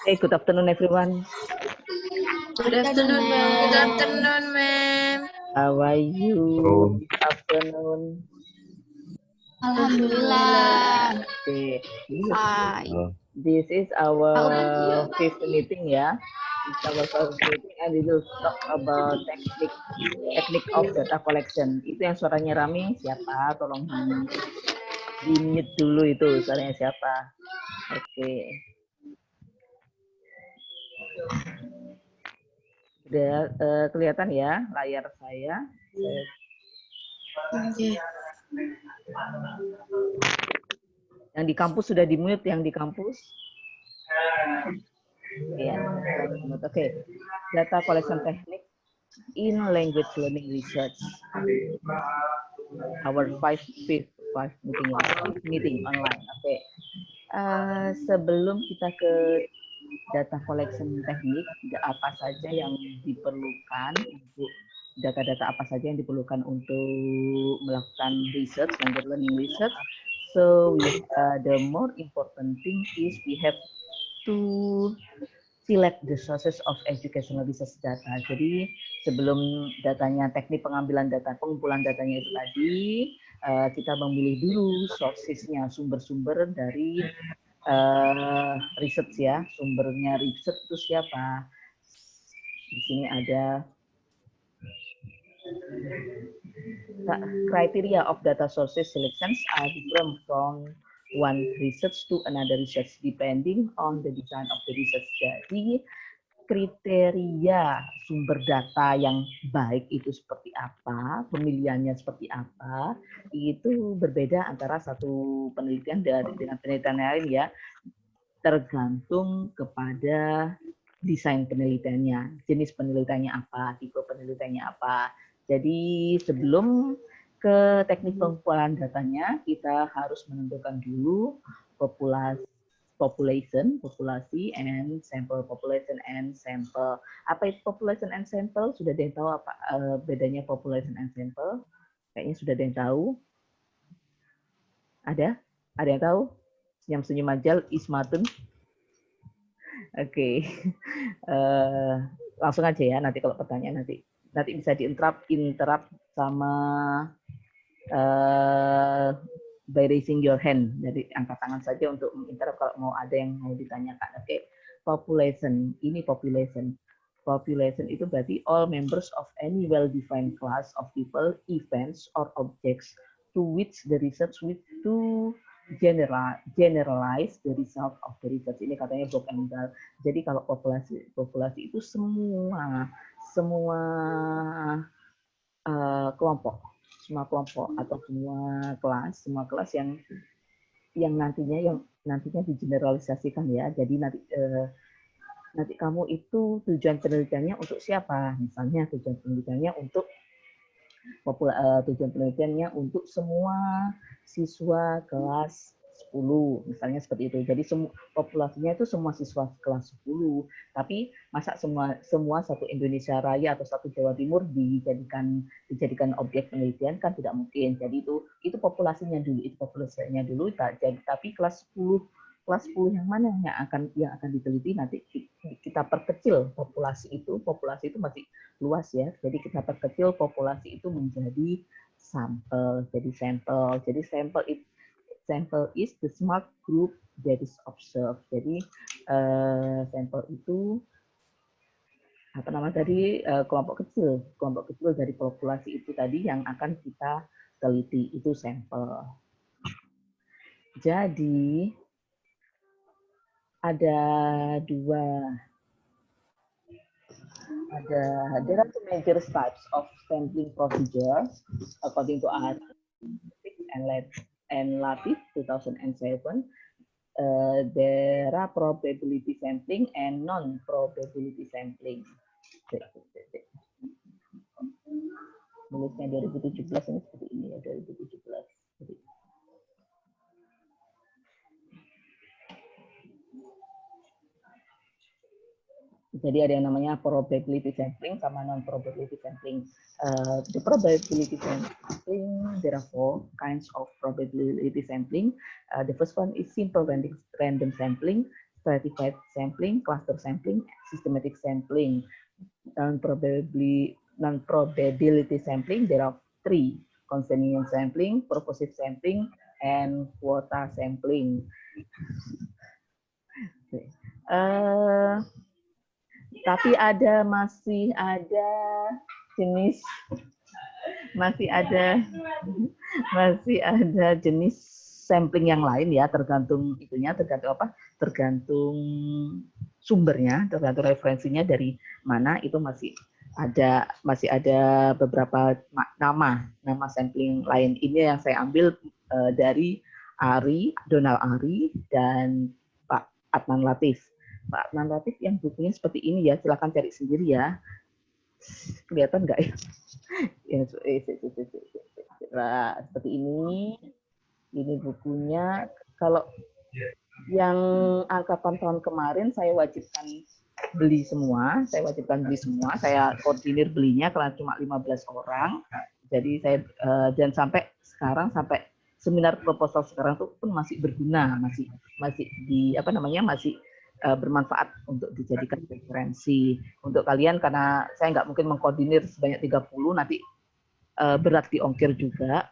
Hey, good afternoon, everyone. Good afternoon, ma'am. Good afternoon, ma'am. How are you this afternoon? Alhamdulillah. Okay. Hai. This is our fifth meeting, ya. It's our fifth meeting, and we will talk about technique of data collection. Itu yang suaranya rame siapa? Tolong di mute dulu itu suaranya siapa? Oke. Udah kelihatan ya layar saya. Oke. Yang di kampus sudah di mute, yang di kampus. Ya, oke. Data collection technique in language learning research. Our fifth meeting online. Oke. Sebelum kita ke data collection teknik, apa saja yang diperlukan untuk data-data apa saja yang diperlukan untuk melakukan research, language learning research. So the more important thing is we have to select the sources of educational research data. Jadi sebelum datanya, teknik pengambilan data, pengumpulan datanya itu tadi, kita memilih dulu sourcesnya, sumber-sumber dari research ya. Sumbernya research itu siapa? Di sini ada criteria of data sources selections are different from one research to another research depending on the design of the research. Jadi kriteria sumber data yang baik itu seperti apa, pemilihannya seperti apa, itu berbeda antara satu penelitian dengan penelitian lain ya, tergantung kepada desain penelitiannya, jenis penelitiannya apa, tipe penelitiannya apa. Jadi sebelum ke teknik pengumpulan datanya, kita harus menentukan dulu populasi and sample, population and sample. Apa itu population and sample? Sudah ada yang tahu apa bedanya population and sample? Kayaknya sudah ada yang tahu. Ada? Ada yang tahu? Senyum-senyum aja, Ismatun. Oke. Langsung aja ya, nanti kalau pertanyaan nanti bisa interrupt sama by raising your hand. Jadi angkat tangan saja untuk menginterrupt kalau mau ada yang mau ditanyakan. Oke. Population, ini population. Population itu berarti all members of any well-defined class of people, events, or objects to which the research with to generalize the result of the research. Ini katanya Bob Engdahl. Jadi kalau populasi itu semua kelompok atau semua kelas yang nantinya digeneralisasikan ya. Jadi nanti kamu itu tujuan penelitiannya untuk siapa? Misalnya tujuan penelitiannya untuk untuk semua siswa kelas 10, misalnya seperti itu. Jadi populasinya itu semua siswa kelas 10. Tapi masa semua satu Indonesia Raya atau satu Jawa Timur dijadikan objek penelitian kan tidak mungkin. Jadi itu populasinya dulu. Tapi kelas 10 yang mana yang akan diteliti nanti kita perkecil populasi itu masih luas ya. Jadi kita perkecil populasi itu menjadi sampel. Jadi sampel is the smart group that is observed. Jadi sampel itu kelompok kecil dari populasi itu tadi yang akan kita teliti, itu sampel. Jadi there are two major types of sampling procedures according to R and Latif 2007. There are probability sampling and non-probability sampling. Nulisnya 2017 ini seperti ini ya, 2017. Jadi ada yang namanya probability sampling sama non-probability sampling. The probability sampling, there are 4 kinds of probability sampling. The first one is simple random sampling. stratified sampling, cluster sampling, systematic sampling, non-probability sampling. There are 3: convenience sampling, purposive sampling, and quota sampling. Tapi masih ada jenis sampling yang lain ya, tergantung itunya, tergantung sumbernya, tergantung referensinya dari mana. Itu masih ada beberapa nama sampling lain. Ini yang saya ambil dari Donald Ari dan Pak Adnan Latif. Pak Adnan Latif yang bukunya seperti ini ya, silakan cari sendiri ya. Kelihatan nggak ya? Nah, seperti ini. Ini bukunya. Kalau yang angkatan tahun kemarin saya wajibkan beli semua. Saya koordinir belinya karena cuma 15 orang. Jadi saya dan sampai seminar proposal sekarang tuh pun masih berguna, masih bermanfaat untuk dijadikan referensi untuk kalian, karena saya nggak mungkin mengkoordinir sebanyak 30, nanti berat di ongkir juga.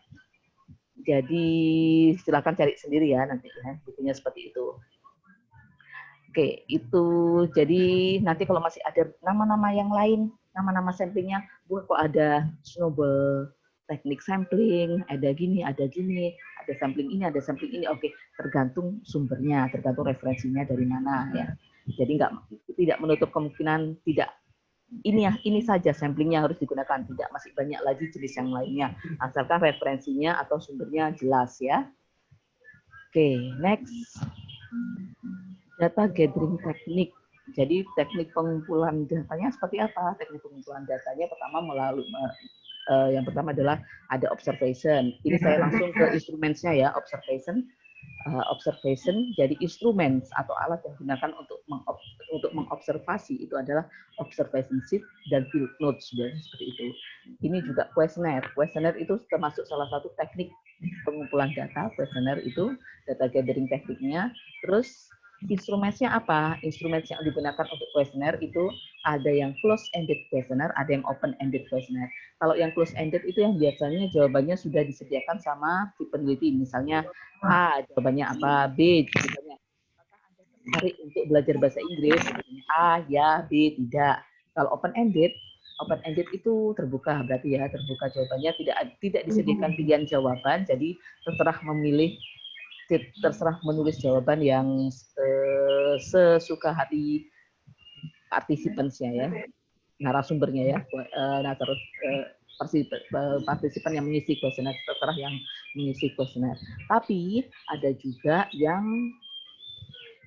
Jadi silakan cari sendiri ya nanti ya, bukunya seperti itu. Oke, itu jadi nanti kalau masih ada nama-nama yang lain, nama-nama samplingnya, kok ada snowball teknik sampling, ada sampling ini, oke, tergantung sumbernya, tergantung referensinya dari mana ya. Jadi tidak menutup kemungkinan ini saja samplingnya harus digunakan, tidak, masih banyak lagi jenis yang lainnya, asalkan referensinya atau sumbernya jelas ya. Oke, next. Data gathering teknik. Jadi teknik pengumpulan datanya seperti apa? Teknik pengumpulan datanya yang pertama adalah ada observation. Ini saya langsung ke instrumennya ya, observation. Jadi instrumen atau alat yang digunakan untuk mengobservasi itu adalah observation sheet dan field notes, seperti itu. Ini juga questionnaire. Questionnaire itu termasuk salah satu teknik pengumpulan data. Questionnaire itu data gathering tekniknya. Terus instrumennya apa? Instrumen yang digunakan untuk questionnaire itu ada yang close-ended questionnaire, ada yang open-ended questionnaire. Kalau yang close-ended itu yang biasanya jawabannya sudah disediakan sama si peneliti. Misalnya A, jawabannya apa, B, jawabannya. Apakah Anda tertarik untuk belajar bahasa Inggris? A, ya, B, tidak. Kalau open-ended itu terbuka, berarti ya terbuka jawabannya, tidak disediakan pilihan jawaban, jadi terserah menulis jawaban yang sesuka hati partisipannya ya, narasumbernya ya. Partisipan yang mengisi kuesioner, terserah yang mengisi kuesioner. Tapi ada juga yang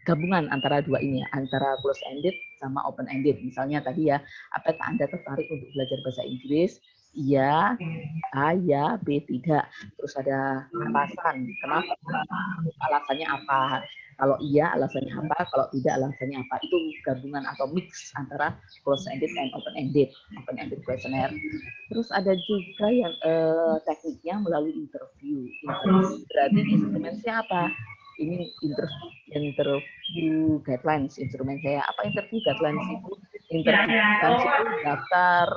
gabungan antara dua ini, antara close ended sama open ended. Misalnya tadi ya, apakah Anda tertarik untuk belajar bahasa Inggris? Iya, A, ya, B, tidak. Terus ada alasan, kenapa? Alasannya apa? Kalau iya, alasannya apa? Kalau tidak, alasannya apa? Itu gabungan atau mix antara close-ended dan open-ended questionnaire. Terus ada juga yang tekniknya melalui interview. Berarti instrumennya apa? Ini interview guidelines, instrumen saya. Apa interview guidelines itu? Interview guidelines itu daftar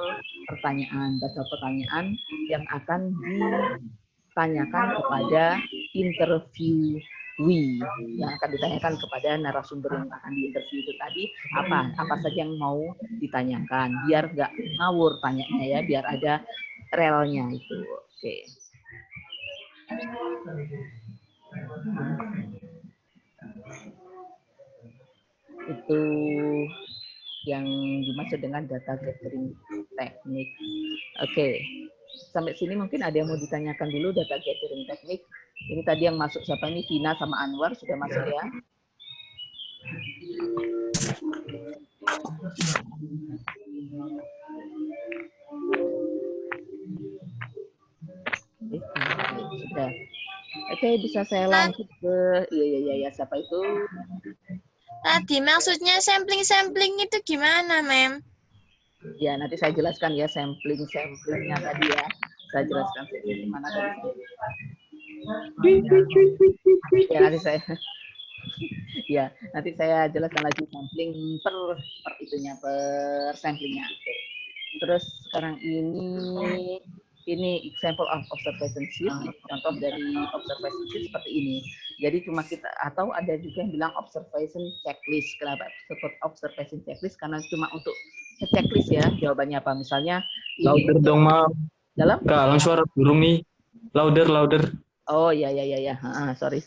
pertanyaan yang akan ditanyakan kepada interviewee, yang akan ditanyakan kepada narasumber yang akan diinterview itu tadi, apa saja yang mau ditanyakan, biar nggak ngawur tanyanya ya, biar ada relnya itu. Oke. Itu yang dimaksud dengan data gathering teknik. Oke. Sampai sini mungkin ada yang mau ditanyakan dulu data gathering teknik. Ini tadi yang masuk siapa ini? Vina sama Anwar sudah masuk ya. Sudah. Oke, bisa saya lanjut ke iya siapa itu? Tadi maksudnya sampling itu gimana, Mem? Ya, nanti saya jelaskan ya samplingnya tadi ya. Saya jelaskan gimana tadi. Ya, nanti saya Ya, nanti saya jelaskan lagi sampling per itunya, per samplingnya. Oke. Terus sekarang ini example of observation sheet, ini contoh dari observation sheet seperti ini. Jadi cuma kita, atau ada juga yang bilang observation checklist. Kenapa observation checklist? Karena cuma untuk checklist ya. Jawabannya apa? Misalnya Louder dong, Mam. dalam Kalang suara burung nih. Louder, louder. Oh ya. Sorry.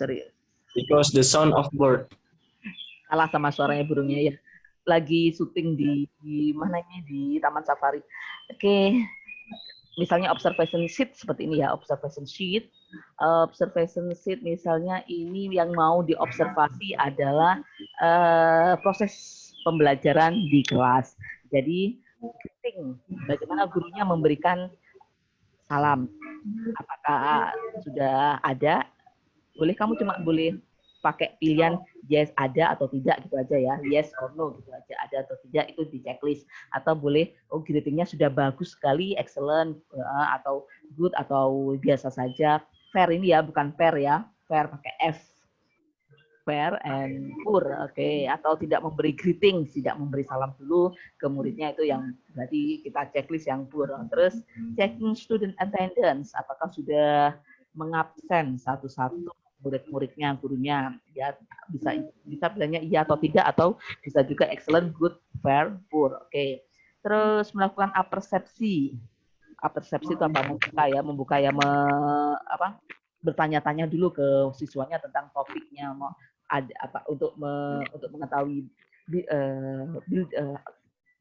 Because the sound of bird. Kalah sama suaranya burungnya ya. Lagi syuting di mana ini, di Taman Safari. Oke. Misalnya observation sheet seperti ini ya, observation sheet. Observation sheet misalnya ini yang mau diobservasi adalah proses pembelajaran di kelas. Jadi bagaimana gurunya memberikan salam. Apakah sudah ada? Kamu cuma boleh pakai pilihan yes ada atau tidak gitu aja ya, yes or no gitu aja, ada atau tidak itu di checklist. Atau boleh greetingnya sudah bagus sekali, excellent, atau good atau biasa saja. Fair ini ya, bukan fair ya, fair pakai F, fair and poor. Oke. Atau tidak memberi greeting, tidak memberi salam dulu ke muridnya, itu yang berarti kita checklist yang poor. Terus checking student attendance, apakah sudah mengabsen satu-satu murid-muridnya, gurunya, ya bisa bilangnya iya atau tidak, atau bisa juga excellent, good, fair, poor. Oke. Terus melakukan apersepsi. Apersepsi itu apa? Membuka ya, bertanya-tanya dulu ke siswanya tentang topiknya, mau ada apa untuk mengetahui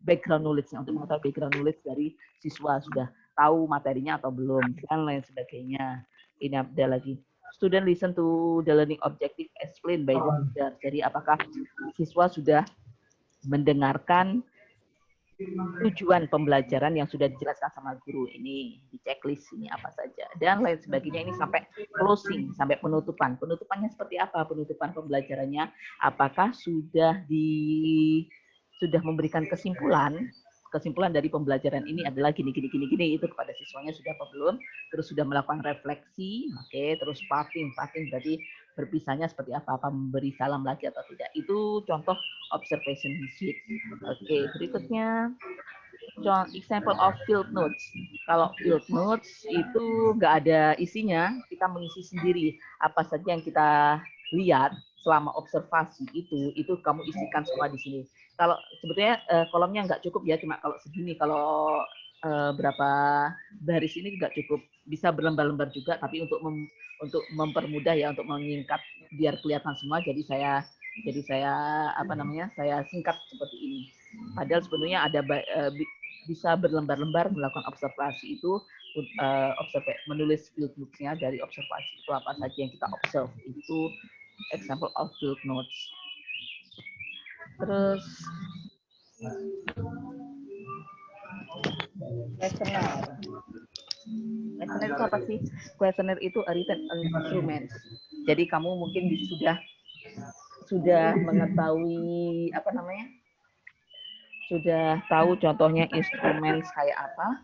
background knowledge-nya, untuk mengetahui background knowledge dari siswa, sudah tahu materinya atau belum, dan lain sebagainya. Ini ada lagi. Student listen to the learning objective explained by the teacher. Jadi apakah siswa sudah mendengarkan tujuan pembelajaran yang sudah dijelaskan sama guru, ini di checklist ini apa saja, dan lain sebagainya. Ini sampai closing, sampai penutupan. Penutupannya seperti apa? Penutupan pembelajarannya apakah sudah memberikan kesimpulan dari pembelajaran ini adalah gini, itu kepada siswanya sudah apa belum? Terus sudah melakukan refleksi, oke. Terus parting berarti berpisahnya seperti apa memberi salam lagi atau tidak. Itu contoh observation sheet. Oke, berikutnya example of field notes. Kalau field notes itu nggak ada isinya, kita mengisi sendiri apa saja yang kita lihat selama observasi itu kamu isikan semua di sini. Kalau sebetulnya kolomnya nggak cukup ya, cuma kalau segini, kalau berapa baris ini juga cukup, bisa berlembar-lembar juga, tapi untuk mempermudah ya, untuk menyingkat biar kelihatan semua, jadi saya saya singkat seperti ini. Padahal sebenarnya ada bisa berlembar-lembar melakukan observasi itu, menulis field notes-nya dari observasi itu apa saja yang kita observe, itu example of field notes. Terus questionnaire. Questionnaire itu apa sih? Questionnaire itu a written instrument. Jadi kamu mungkin sudah mengetahui sudah tahu contohnya instrumen kayak apa,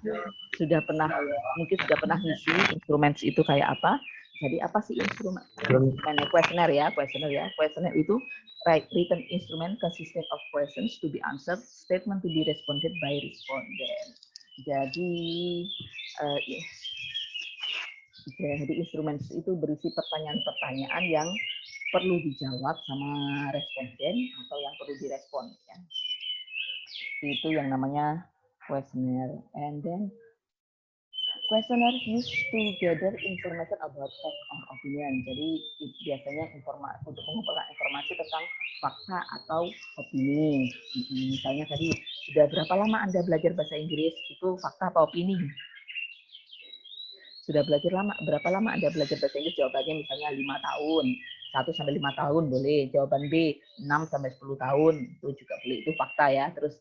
mungkin sudah pernah ngisi instrumen itu kayak apa. Jadi apa sih instrumen? Questionnaire ya. Questionnaire itu written instrument consisting of questions to be answered, statement to be responded by respondent. Jadi instrumen itu berisi pertanyaan-pertanyaan yang perlu dijawab sama responden atau yang perlu direspon. Ya. Itu yang namanya questionnaire. And then questionnaire used to gather information about fact or opinion. Jadi biasanya untuk mengumpulkan informasi tentang fakta atau opini. Misalnya tadi, sudah berapa lama Anda belajar bahasa Inggris? Itu fakta apa opini? Sudah berapa lama Anda belajar bahasa Inggris? Jawabannya misalnya 5 tahun. 1 sampai 5 tahun boleh. Jawaban B 6 sampai 10 tahun. Itu juga boleh. Itu fakta ya. Terus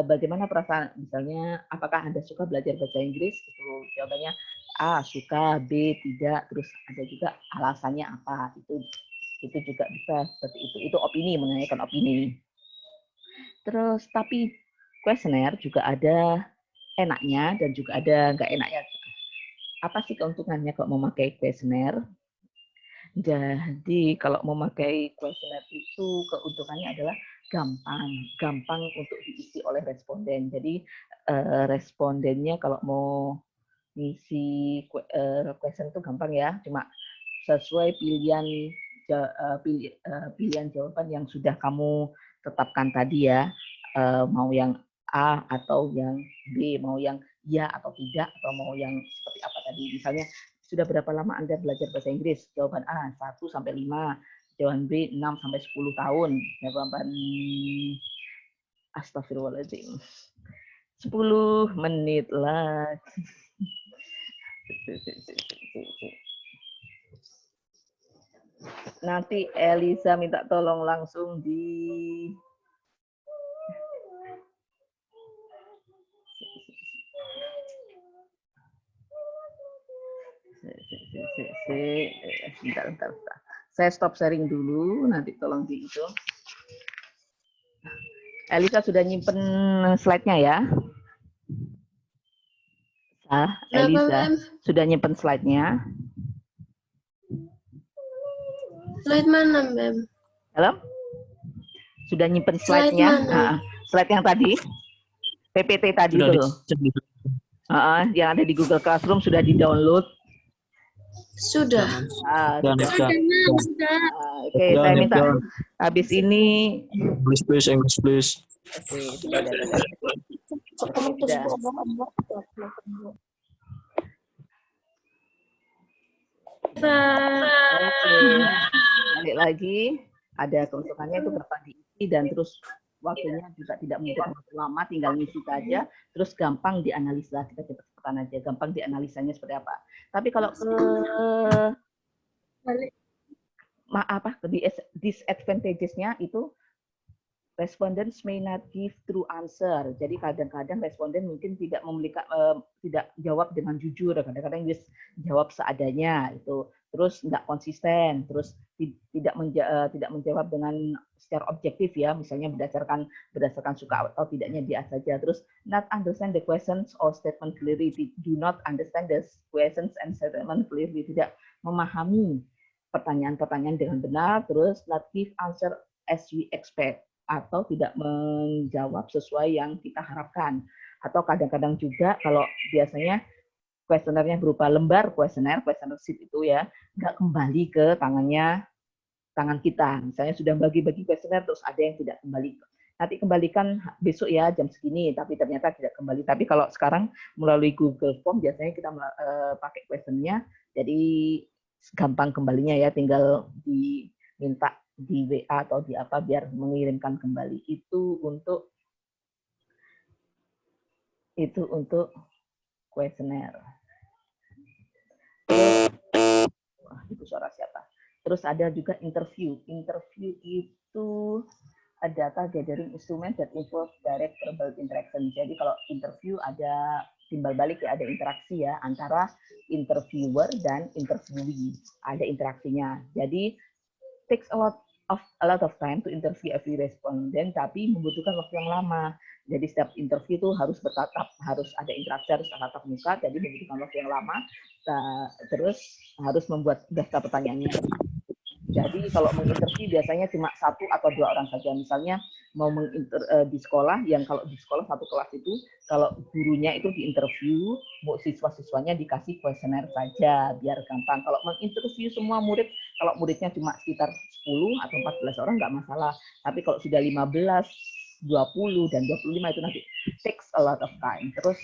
bagaimana perasaan, misalnya apakah Anda suka belajar bahasa Inggris? Itu jawabannya A suka, B tidak, terus ada juga alasannya apa. Itu juga bisa seperti itu. Itu opini, menanyakan opini. Terus tapi questionnaire juga ada enaknya dan juga ada nggak enaknya. Apa sih keuntungannya kalau memakai questionnaire? Jadi kalau memakai kuesioner itu keuntungannya adalah gampang untuk diisi oleh responden. Jadi respondennya kalau mau ngisi kuesioner itu gampang ya, cuma sesuai pilihan jawaban yang sudah kamu tetapkan tadi ya, mau yang A atau yang B, mau yang ya atau tidak, atau mau yang seperti apa tadi. Misalnya, sudah berapa lama Anda belajar bahasa Inggris? Jawaban A, 1 sampai 5. Jawaban B, 6 sampai 10 tahun. Jawaban Astagfirullahaladzim. 10 menit lagi. Nanti Elisa minta tolong langsung di bentar. Saya stop sharing dulu, nanti tolong di itu. Elisa sudah nyimpen slide-nya ya? Elisa sudah nyimpen slide-nya? Slide mana, Mem? Halo? Sudah nyimpen slide-nya? Slide yang tadi? PPT tadi itu loh. Yang ada di Google Classroom sudah di-download? Sudah. Oke, saya minta habis ini. Please, English, please. Oke, sudah. Oke, balik lagi. Ada keuntungannya itu gampang diisi dan terus waktunya juga tidak membutuhkan waktu lama, tinggal ngisi saja, terus gampang dianalisa, kita cepat-cepatan aja, gampang dianalisanya seperti apa. Tapi kalau disadvantages-nya itu respondents may not give true answer. Jadi kadang-kadang responden mungkin tidak tidak jawab dengan jujur, kadang-kadang jawab seadanya itu. Terus nggak konsisten, terus tidak menjawab dengan secara objektif ya, misalnya berdasarkan suka atau tidaknya dia saja. Terus not understand the questions or statement clearly, do not understand the questions and statement clearly, tidak memahami pertanyaan-pertanyaan dengan benar, terus not give answer as we expect, atau tidak menjawab sesuai yang kita harapkan. Atau kadang-kadang juga kalau biasanya kuesionernya berupa lembar kuesioner sheet itu ya, nggak kembali ke tangan kita. Misalnya sudah bagi-bagi kuesioner, terus ada yang tidak kembali. Nanti kembalikan besok ya jam segini, tapi ternyata tidak kembali. Tapi kalau sekarang melalui Google Form, biasanya kita pakai kuesionernya, jadi gampang kembalinya ya, tinggal diminta di WA atau di apa biar mengirimkan kembali. Itu untuk kuesioner. Itu suara siapa? Terus ada juga interview. Interview itu a data gathering instrument that involves direct verbal interaction. Jadi kalau interview ada timbal balik ya, ada interaksi ya antara interviewer dan interviewee. Ada interaksinya. Jadi takes a lot of time to interview every respondent, tapi membutuhkan waktu yang lama. Jadi setiap interview itu harus bertatap, harus ada interaksi, harus tatap muka, jadi membutuhkan waktu yang lama. Terus harus membuat daftar pertanyaannya. Jadi kalau menginterview biasanya cuma 1 atau 2 orang saja. Misalnya mau di sekolah, yang kalau di sekolah satu kelas itu, kalau gurunya itu diinterview, siswa-siswanya dikasih kuesioner saja, biar gampang. Kalau menginterview semua murid, kalau muridnya cuma sekitar 10 atau 14 orang nggak masalah. Tapi kalau sudah 15, 20, dan 25 itu nanti takes a lot of time. Terus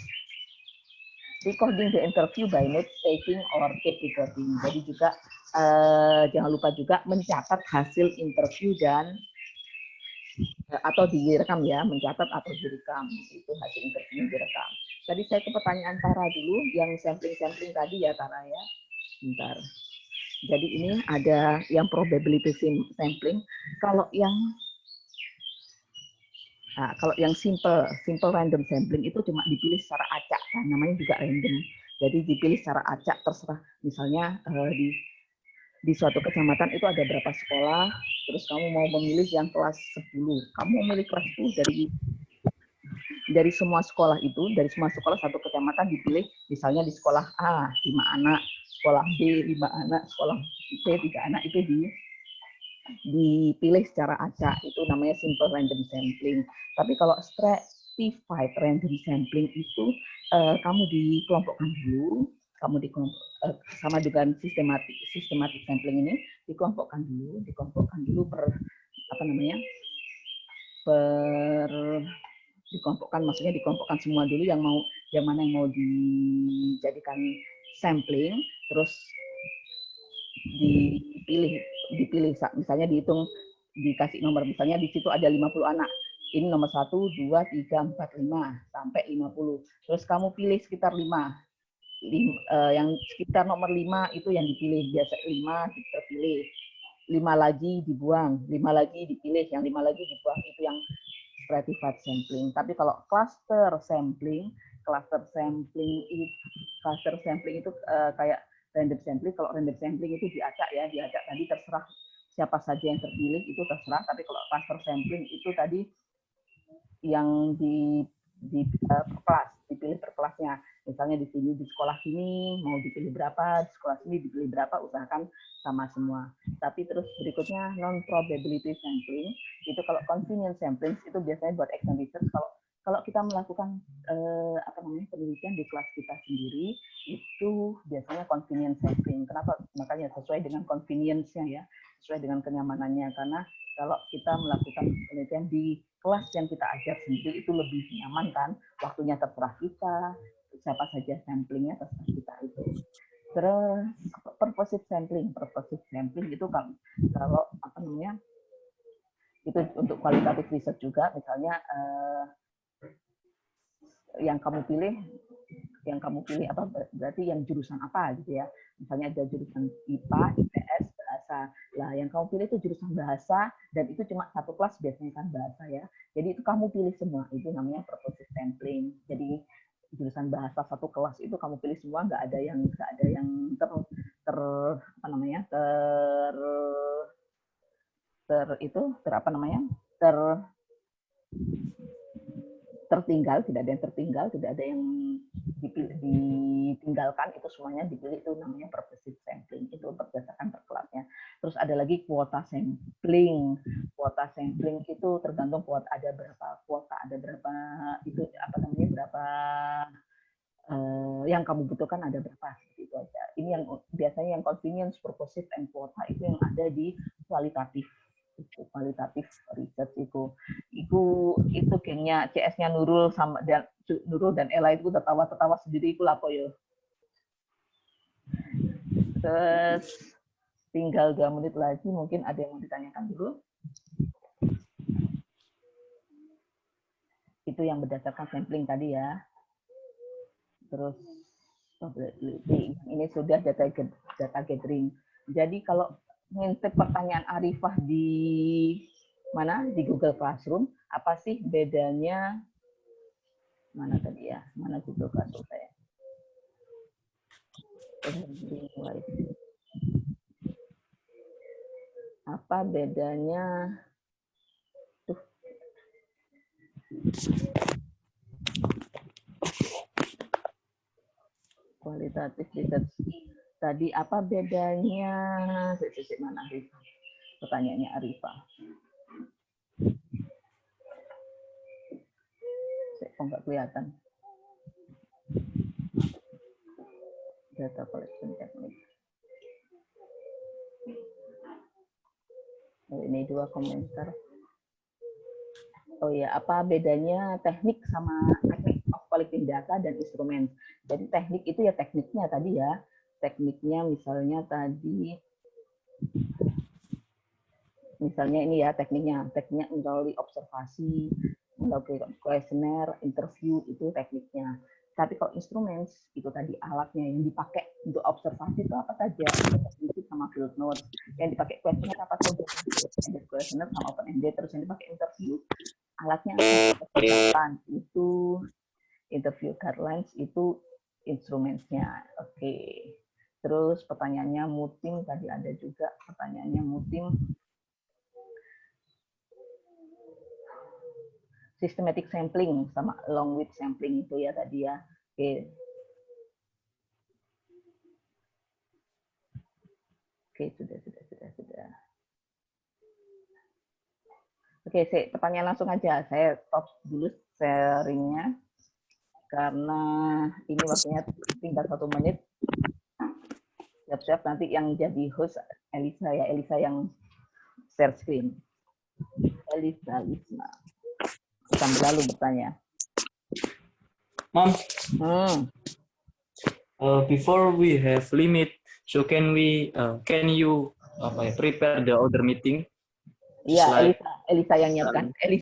recording the interview by note taking or tape recording. Jadi juga jangan lupa juga mencatat hasil interview dan atau direkam ya, mencatat atau direkam, itu hasil interview yang direkam. Tadi saya ke pertanyaan Tara dulu, yang sampling tadi ya Tara ya. Bentar. Jadi ini ada yang probability sampling. Kalau yang simple random sampling itu cuma dipilih secara acak, kan namanya juga random. Jadi dipilih secara acak, terserah. Misalnya di suatu kecamatan itu ada berapa sekolah, terus kamu mau memilih yang kelas 10. Kamu mau memilih kelas 10 dari semua sekolah itu, dari semua sekolah satu kecamatan dipilih, misalnya di sekolah A 5 anak, sekolah B 5 anak, sekolah tiga anak itu dipilih secara acak, itu namanya simple random sampling. Tapi kalau stratified random sampling itu kamu dikelompokkan dulu, sama dengan systematic sampling ini dikelompokkan dulu per apa namanya dikelompokkan semua dulu yang mana yang mau dijadikan sampling, terus dipilih misalnya dihitung, dikasih nomor, misalnya di situ ada 50 anak, ini nomor 1, 2, 3, 4, 5 sampai 50, terus kamu pilih sekitar 5, yang sekitar nomor 5 itu yang dipilih, biasa 5 terpilih, 5 lagi dibuang, 5 lagi dipilih, yang 5 lagi dibuang, itu yang stratified sampling. Tapi kalau cluster sampling itu kayak random sampling. Kalau random sampling itu diacak tadi terserah siapa saja yang terpilih, itu terserah. Tapi kalau cluster sampling itu tadi yang dipilih per kelasnya. Misalnya di sini, di sekolah sini mau dipilih berapa, di sekolah sini dipilih berapa, usahakan sama semua. Tapi terus berikutnya non-probability sampling, itu kalau convenience sampling itu biasanya buat exam research. Kalau kita melakukan penelitian di kelas kita sendiri, itu biasanya convenience sampling. Kenapa? Makanya sesuai dengan convenience-nya ya, sesuai dengan kenyamanannya. Karena kalau kita melakukan penelitian di kelas yang kita ajar sendiri itu lebih nyaman kan, waktunya terserah kita, siapa saja samplingnya terserah kita itu. Terus purposive sampling itu kalau itu untuk kualitatif riset juga, misalnya yang kamu pilih apa, berarti yang jurusan apa gitu ya, misalnya ada jurusan IPA, IPS, bahasa. Lah yang kamu pilih itu jurusan bahasa, dan itu cuma satu kelas biasanya kan bahasa ya, jadi itu kamu pilih semua, itu namanya purposive sampling. Jadi jurusan bahasa satu kelas itu kamu pilih semua, nggak ada yang tertinggal, tidak ada yang tertinggal, tidak ada yang ditinggalkan, itu semuanya dipilih, itu namanya purposive sampling, itu berdasarkan per kelasnya. Terus ada lagi kuota sampling. Kuota sampling itu tergantung ada berapa kuota, ada berapa itu berapa yang kamu butuhkan, ada berapa, seperti itu aja. Ini yang biasanya yang convenience, purposive, and kuota itu yang ada di kualitatif research itu gengnya CS-nya Nurul dan Ella itu tertawa sendiri, itu lapo yo. Terus tinggal 2 menit lagi, mungkin ada yang mau ditanyakan dulu. Itu yang berdasarkan sampling tadi ya. Terus ini sudah data gathering. Jadi kalau ngintip pertanyaan Arifah di Google Classroom, apa sih bedanya, mana tadi ya, mana Google Classroom saya? Apa bedanya? Kualitatif research tadi, apa bedanya? Mana Arifah? Pertanyaannya Arifah. Kok nggak kelihatan? Data collection technique. Oh, ini 2 komentar. Oh ya, apa bedanya teknik sama teknik of collecting data dan instrumen? Jadi teknik itu ya tekniknya tadi ya. Tekniknya misalnya tadi, misalnya ini ya tekniknya melalui observasi, melalui kuesioner, interview, itu tekniknya. Tapi kalau instrumen itu tadi alatnya yang dipakai untuk observasi itu apa saja, itu sama field notes. Yang dipakai kuesioner apa saja, kuesioner sama open-ended. Terus yang dipakai interview, alatnya itu interview guidelines, itu instrumennya. Oke. Terus pertanyaannya mutim tadi ada juga pertanyaannya mutim. Systematic sampling sama long with sampling itu ya tadi ya. Oke. Oke, sudah. Oke, pertanyaan langsung aja. Saya stop dulu sharingnya karena ini waktunya tinggal 1 menit. Siap-siap nanti yang jadi host Elisa ya, Elisa yang share screen. Elisa. Sambil lalu bertanya. Mom, Hmm. before we have limit, so can you prepare the other meeting? Iya, Just like- Elisa yang nyiapkan. Elisa